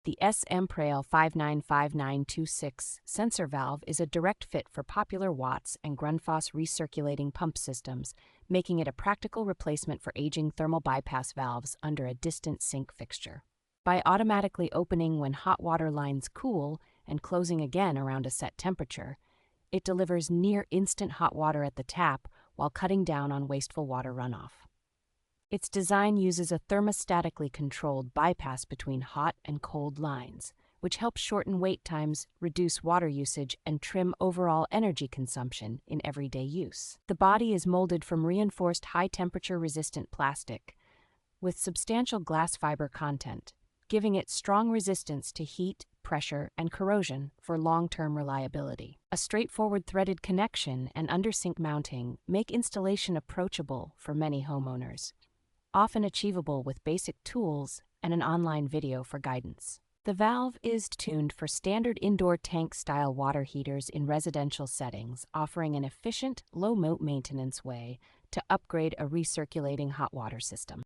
The Sxmprail 595926 sensor valve is a direct fit for popular Watts and grundfos recirculating pump systems, making it a practical replacement for aging thermal bypass valves under a distant sink fixture. By automatically opening when hot water lines cool and closing again around a set temperature, it delivers near-instant hot water at the tap while cutting down on wasteful water runoff. Its design uses a thermostatically controlled bypass between hot and cold lines, which helps shorten wait times, reduce water usage, and trim overall energy consumption in everyday use. The body is molded from reinforced high-temperature resistant plastic with substantial glass fiber content, giving it strong resistance to heat, pressure, and corrosion for long-term reliability. A straightforward threaded connection and under-sink mounting make installation approachable for many homeowners, often achievable with basic tools and an online video for guidance. The valve is tuned for standard indoor tank-style water heaters in residential settings, offering an efficient, low-maintenance way to upgrade a recirculating hot water system.